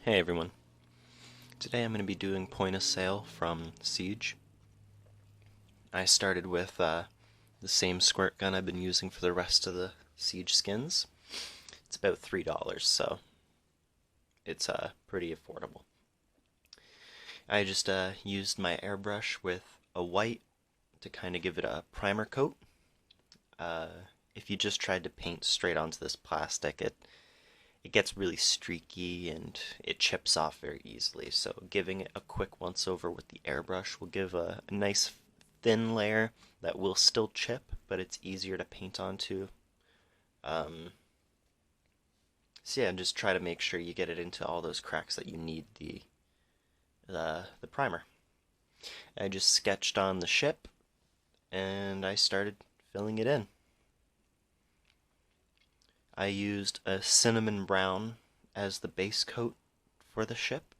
Hey everyone. Today I'm going to be doing point of sale from Siege. I started with the same squirt gun I've been using for the rest of the Siege skins. It's about $3, so it's pretty affordable. I just used my airbrush with a white to kind of give it a primer coat. Uh, if you just tried to paint straight onto this plastic, it gets really streaky and it chips off very easily. So giving it a quick once over with the airbrush will give a nice thin layer that will still chip, but it's easier to paint onto. Um, so yeah, just try to make sure you get it into all those cracks that you need the primer. I just sketched on the ship and I started filling it in. I used a cinnamon brown as the base coat for the ship,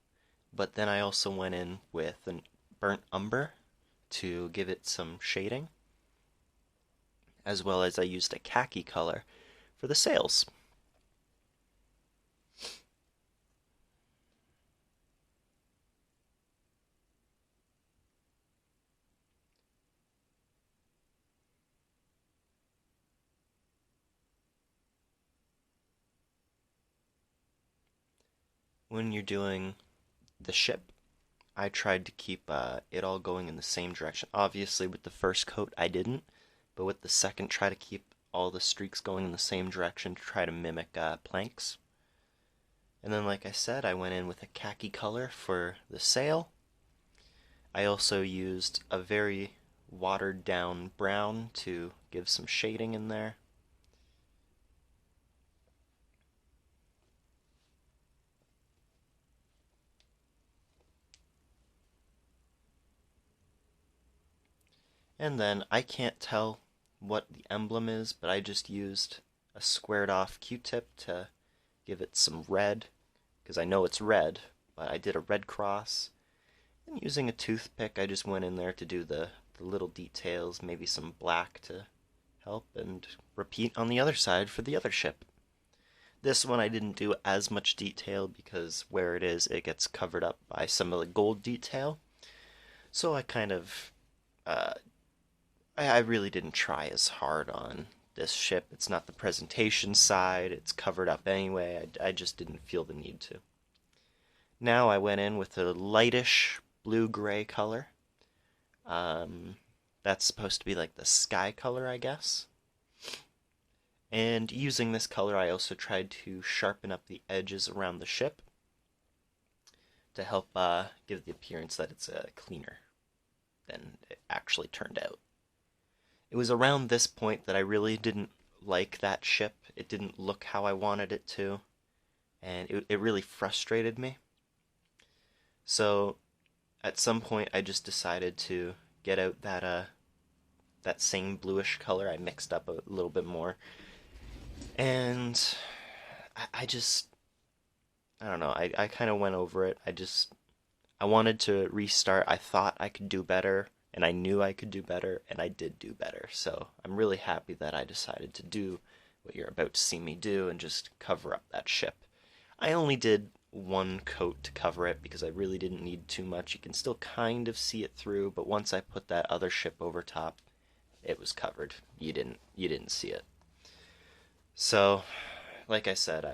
but then I also went in with a burnt umber to give it some shading, as well as I used a khaki color for the sails. When you're doing the ship, I tried to keep it all going in the same direction. Obviously, with the first coat, I didn't, but with the second, try to keep all the streaks going in the same direction to try to mimic planks. And then, like I said, I went in with a khaki color for the sail. I also used a very watered down brown to give some shading in there. And then I can't tell what the emblem is, but I just used a squared off Q-tip to give it some red, because I know it's red, but I did a red cross. And using a toothpick, I just went in there to do the little details, maybe some black to help, and repeat on the other side for the other ship. This one I didn't do as much detail because where it is, it gets covered up by some of the gold detail. So I kind of uh, I really didn't try as hard on this ship. It's not the presentation side, it's covered up anyway. I just didn't feel the need to. Now I went in with a lightish blue-gray color. Um, that's supposed to be like the sky color, I guess. And using this color, I also tried to sharpen up the edges around the ship to help give the appearance that it's cleaner than it actually turned out. It was around this point that I really didn't like that ship. It didn't look how I wanted it to, and it really frustrated me. So at some point, I just decided to get out that same bluish color. I mixed up a little bit more, and I just I don't know. I kind of went over it. I wanted to restart. I thought I could do better, and I knew I could do better, and I did do better. So I'm really happy that I decided to do what you're about to see me do and just cover up that ship. I only did one coat to cover it because I really didn't need too much. You can still kind of see it through, but once I put that other ship over top, it was covered. You didn't see it. So, like I said,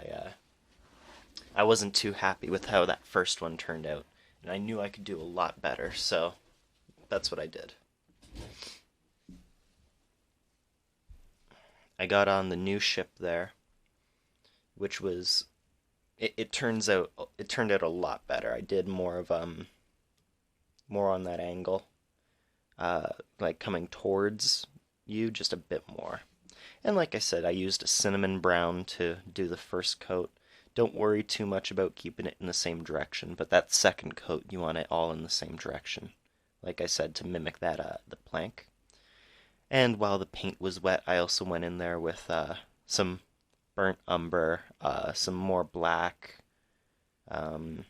I wasn't too happy with how that first one turned out, and I knew I could do a lot better, so that's what I did. I got on the new ship there, which was it turned out a lot better. I did more on that angle, like coming towards you just a bit more. And like I said, I used a cinnamon brown to do the first coat. Don't worry too much about keeping it in the same direction, but that second coat you want it all in the same direction. Like I said, to mimic that the plank. And while the paint was wet, I also went in there with some burnt umber, some more black, um,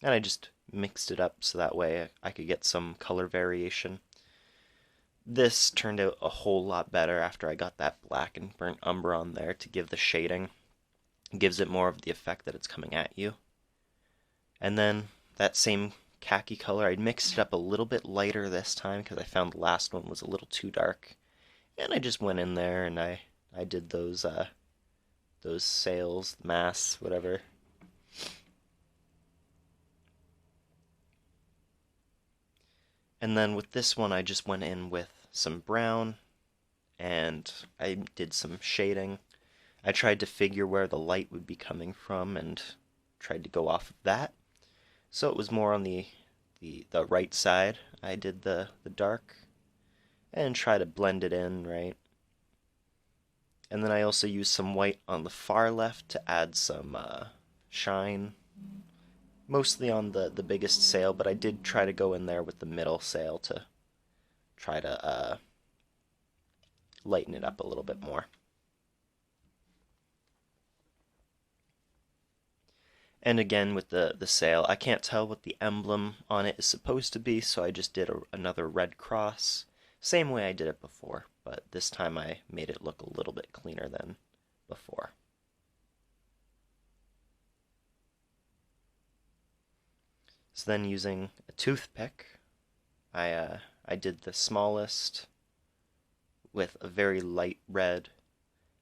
and I just mixed it up so that way I could get some color variation. This turned out a whole lot better after I got that black and burnt umber on there to give the shading. It gives it more of the effect that it's coming at you. And then that same khaki color, I mixed it up a little bit lighter this time because I found the last one was a little too dark. And I just went in there and I did those sails, masts, whatever. And then with this one, I just went in with some brown and I did some shading. I tried to figure where the light would be coming from and tried to go off of that. So it was more on the right side. I did the dark and try to blend it in, right? And then I also used some white on the far left to add some shine, mostly on the biggest sail, but I did try to go in there with the middle sail to try to lighten it up a little bit more. And again with the sail, I can't tell what the emblem on it is supposed to be, so I just did another red cross. Same way I did it before, but this time I made it look a little bit cleaner than before. So then using a toothpick, I did the smallest with a very light red.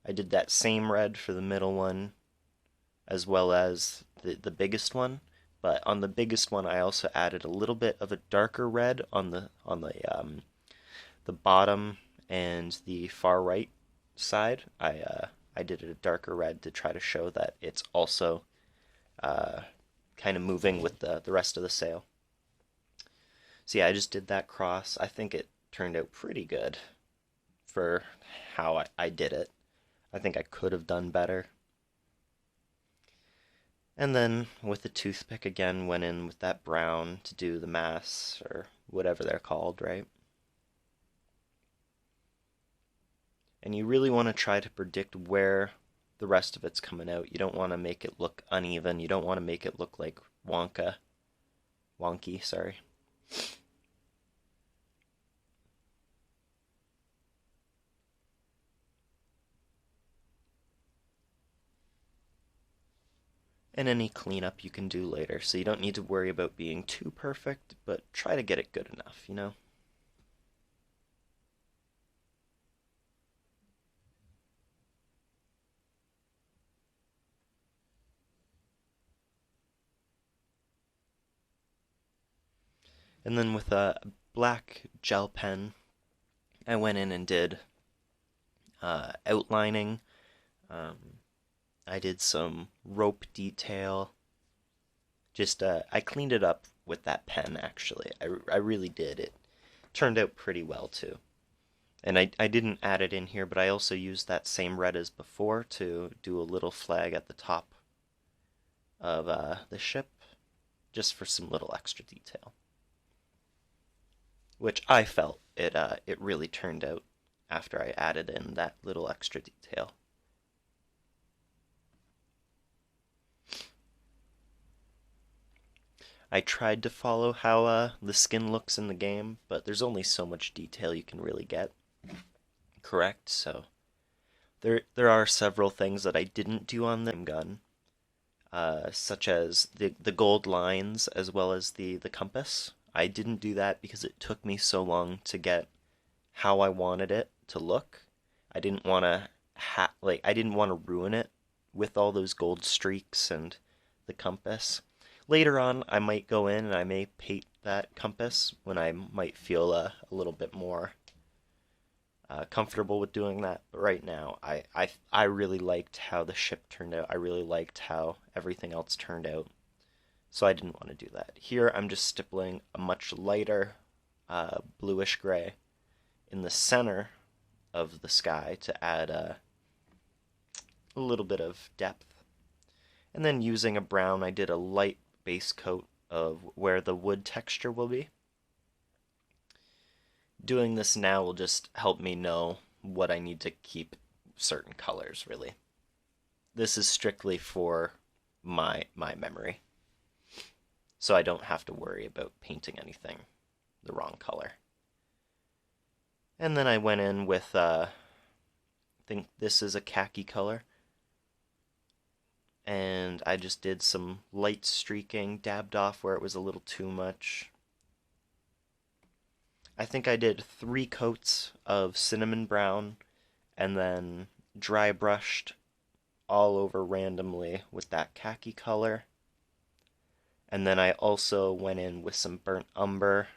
I did that same red for the middle one as well as the biggest one, but on the biggest one I also added a little bit of a darker red on the bottom and the far right side. I did a darker red to try to show that it's also kind of moving with the rest of the sail. So yeah, I just did that cross. I think it turned out pretty good for how I did it. I think I could have done better. And then with the toothpick again, went in with that brown to do the mass, or whatever they're called, right? And you really want to try to predict where the rest of it's coming out. You don't want to make it look uneven. You don't want to make it look like wonky, sorry. And any cleanup you can do later, so you don't need to worry about being too perfect, but try to get it good enough, you know? And then with a black gel pen, I went in and did outlining. I did some rope detail. Just I cleaned it up with that pen actually. I really did. It turned out pretty well too. And I didn't add it in here, but I also used that same red as before to do a little flag at the top of the ship, just for some little extra detail. Which I felt it really turned out after I added in that little extra detail. I tried to follow how the skin looks in the game, but there's only so much detail you can really get correct, so there are several things that I didn't do on the gun, such as the gold lines as well as the compass. I didn't do that because it took me so long to get how I wanted it to look. I didn't want to I didn't want to ruin it with all those gold streaks and the compass. Later on, I might go in and I may paint that compass when I might feel a little bit more comfortable with doing that. But right now, I really liked how the ship turned out. I really liked how everything else turned out. So I didn't want to do that. Here, I'm just stippling a much lighter bluish gray in the center of the sky to add a little bit of depth. And then using a brown, I did a light base coat of where the wood texture will be. Doing this now will just help me know what I need to keep certain colors, really. This is strictly for my memory, so I don't have to worry about painting anything the wrong color. And then I went in with, I think this is a khaki color. and I just did some light streaking, dabbed off where it was a little too much. I think I did 3 coats of cinnamon brown and then dry brushed all over randomly with that khaki color. And then I also went in with some burnt umber,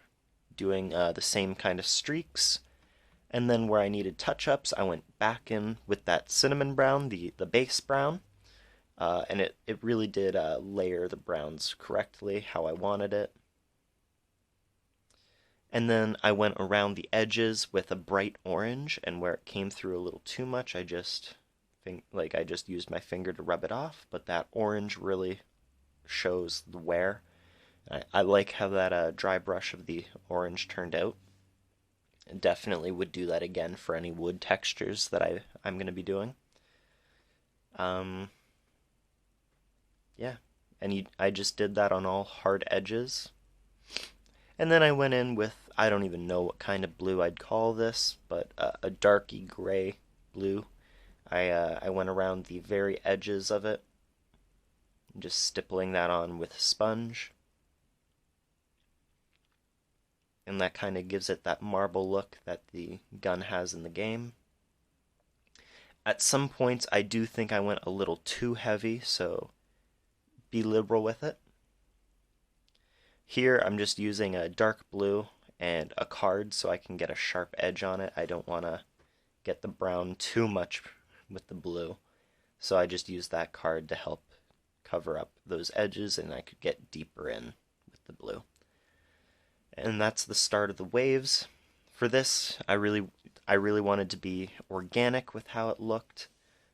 doing the same kind of streaks. And then where I needed touch-ups, I went back in with that cinnamon brown, the base brown. And it really did layer the browns correctly, how I wanted it. And then I went around the edges with a bright orange, and where it came through a little too much, I just used my finger to rub it off, but that orange really shows the wear. I like how that dry brush of the orange turned out. I definitely would do that again for any wood textures that I'm going to be doing. Um, yeah, and I just did that on all hard edges. And then I went in with, I don't even know what kind of blue I'd call this, but a darky gray blue. I went around the very edges of it, just stippling that on with a sponge. And that kind of gives it that marble look that the gun has in the game. At some points, I do think I went a little too heavy, so be liberal with it. Here, I'm just using a dark blue and a card so I can get a sharp edge on it. I don't want to get the brown too much with the blue, so I just use that card to help cover up those edges, and I could get deeper in with the blue. And that's the start of the waves. For this, I really wanted to be organic with how it looked,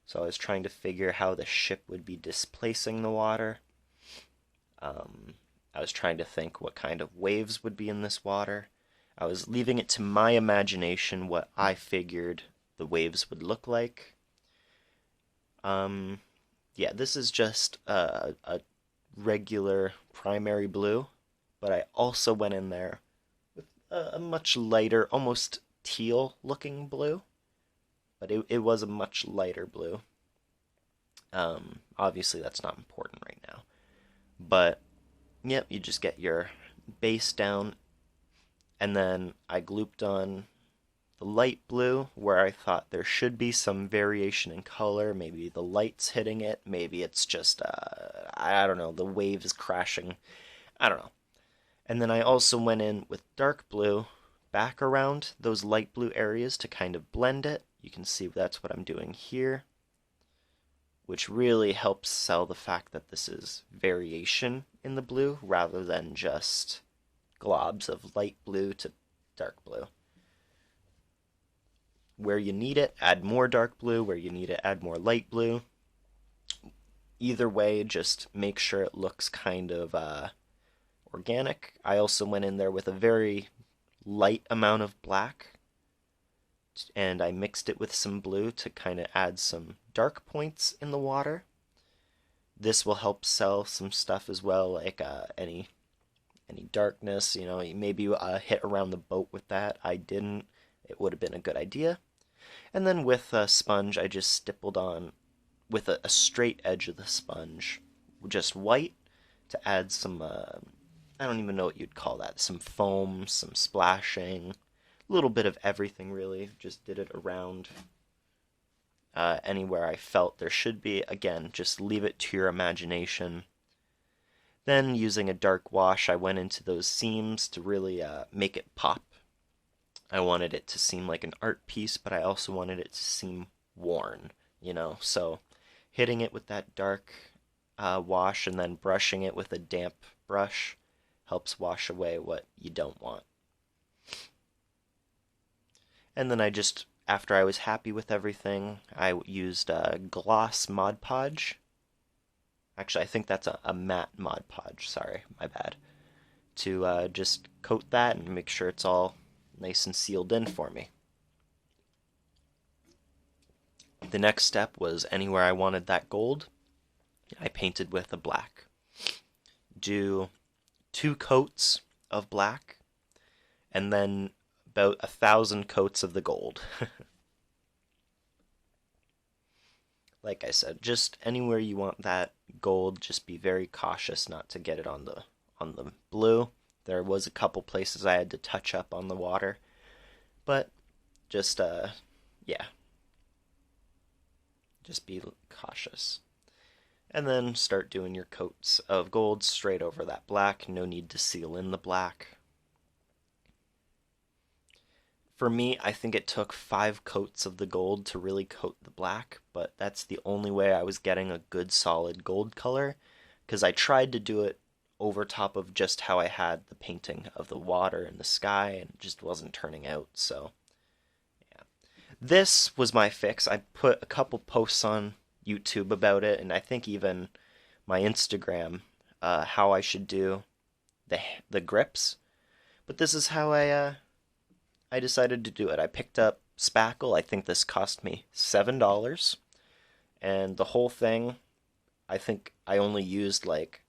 so I was trying to figure how the ship would be displacing the water. I was trying to think what kind of waves would be in this water. I was leaving it to my imagination what I figured the waves would look like. Yeah, this is just a regular primary blue, but I also went in there with a much lighter, almost teal looking blue, but it was a much lighter blue. Obviously that's not important right now, but yep, you just get your base down, and then I glooped on the light blue where I thought there should be some variation in color. Maybe the light's hitting it, maybe it's just, I don't know, the wave is crashing. I don't know. And then I also went in with dark blue back around those light blue areas to kind of blend it. You can see that's what I'm doing here, which really helps sell the fact that this is variation in the blue rather than just globs of light blue to dark blue. Where you need it, add more dark blue. Where you need it, add more light blue. Either way, just make sure it looks kind of organic. I also went in there with a very light amount of black, and I mixed it with some blue to kind of add some dark points in the water. This will help sell some stuff as well, like any darkness. You know, maybe hit around the boat with that. I didn't. It would have been a good idea. And then with a sponge, I just stippled on with a straight edge of the sponge, just white, to add some, I don't even know what you'd call that, some foam, some splashing, a little bit of everything really. Just did it around anywhere I felt there should be. Again, just leave it to your imagination. Then using a dark wash, I went into those seams to really make it pop. I wanted it to seem like an art piece, but I also wanted it to seem worn, you know? So hitting it with that dark wash and then brushing it with a damp brush helps wash away what you don't want. And then after I was happy with everything, I used gloss Mod Podge. Actually, I think that's a matte Mod Podge, sorry, my bad. To just coat that and make sure it's all nice and sealed in for me. The next step was anywhere I wanted that gold, I painted with a black. Do 2 coats of black, and then about 1,000 coats of the gold. Like I said, just anywhere you want that gold, just be very cautious not to get it on the blue. There was a couple places I had to touch up on the water, but just yeah, just be cautious. And then start doing your coats of gold straight over that black. No need to seal in the black. For me, I think it took 5 coats of the gold to really coat the black, but that's the only way I was getting a good solid gold color, because I tried to do it over top of just how I had the painting of the water and the sky, and it just wasn't turning out, so yeah. This was my fix. I put a couple posts on YouTube about it, and I think even my Instagram, how I should do the grips. But this is how I decided to do it. I picked up spackle. I think this cost me $7, and the whole thing, I think I only used like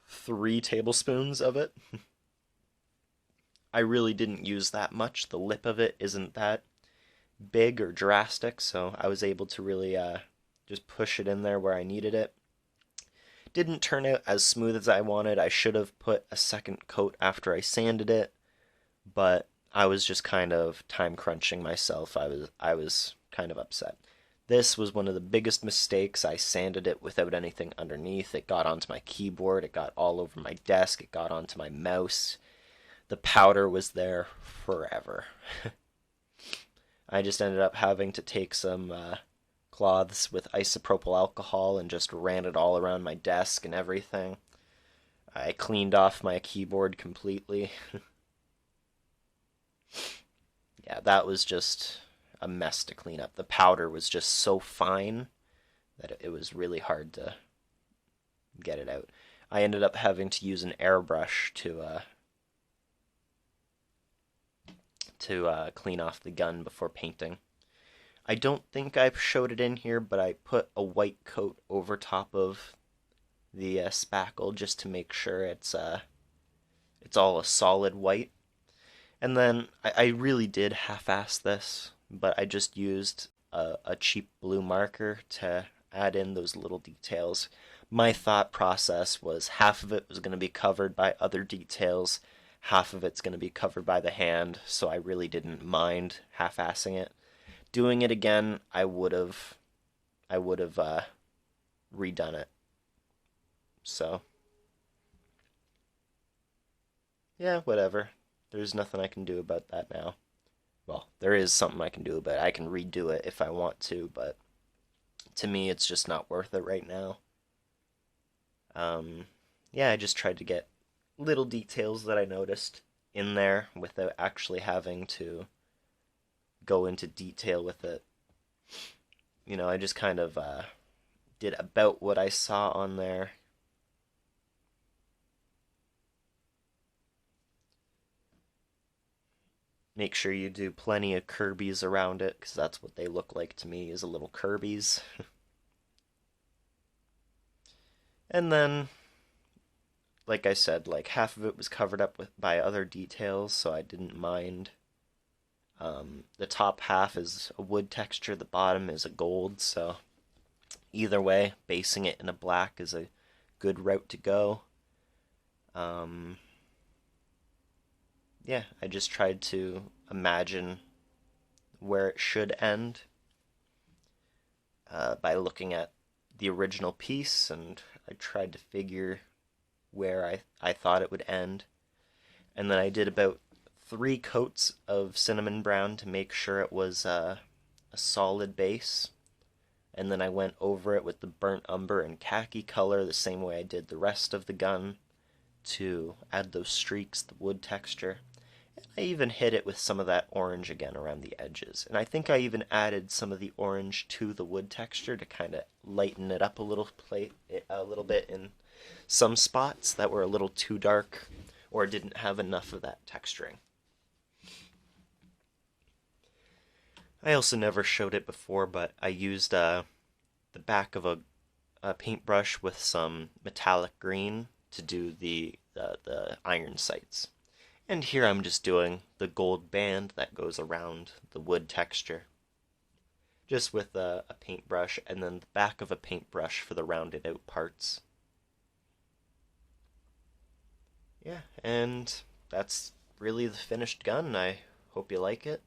3 tablespoons of it. I really didn't use that much. The lip of it isn't that big or drastic, so I was able to really just push it in there where I needed it. Didn't turn out as smooth as I wanted. I should have put a second coat after I sanded it, but I was just kind of time crunching myself. I was kind of upset. This was one of the biggest mistakes. I sanded it without anything underneath. It got onto my keyboard, it got all over my desk, it got onto my mouse. The powder was there forever. I just ended up having to take some cloths with isopropyl alcohol and just ran it all around my desk and everything. I cleaned off my keyboard completely. Yeah, that was just a mess to clean up. The powder was just so fine that it was really hard to get it out. I ended up having to use an airbrush to clean off the gun before painting. I don't think I showed it in here, but I put a white coat over top of the spackle just to make sure it's all a solid white. And then I really did half-ass this, but I just used a cheap blue marker to add in those little details. My thought process was half of it was going to be covered by other details, half of it's going to be covered by the hand, so I really didn't mind half-assing it. Doing it again, I would have redone it. So yeah, whatever. There's nothing I can do about that now. Well, there is something I can do about it. I can redo it if I want to, but to me, it's just not worth it right now. Um, yeah, I just tried to get little details that I noticed in there without actually having to go into detail with it. I just kind of did about what I saw on there. Make sure you do plenty of Kirby's around it, because that's what they look like to me, is a little Kirby's. And then, like I said, like half of it was covered up by other details, so I didn't mind. The top half is a wood texture, the bottom is a gold, so either way, basing it in a black is a good route to go. Um, yeah, I just tried to imagine where it should end by looking at the original piece, and I tried to figure where I thought it would end. And then I did about 3 coats of cinnamon brown to make sure it was a solid base. And then I went over it with the burnt umber and khaki color the same way I did the rest of the gun to add those streaks, the wood texture. I even hit it with some of that orange again around the edges. And I think I even added some of the orange to the wood texture to kind of lighten it up a little bit in some spots that were a little too dark or didn't have enough of that texturing. I also never showed it before, but I used the back of a paintbrush with some metallic green to do the iron sights. And here I'm just doing the gold band that goes around the wood texture. just with a paintbrush, and then the back of a paintbrush for the rounded out parts. Yeah, and that's really the finished gun. I hope you like it.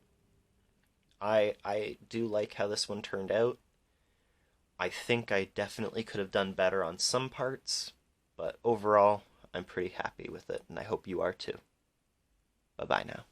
I do like how this one turned out. I think I definitely could have done better on some parts, but overall, I'm pretty happy with it, and I hope you are too. Bye bye now.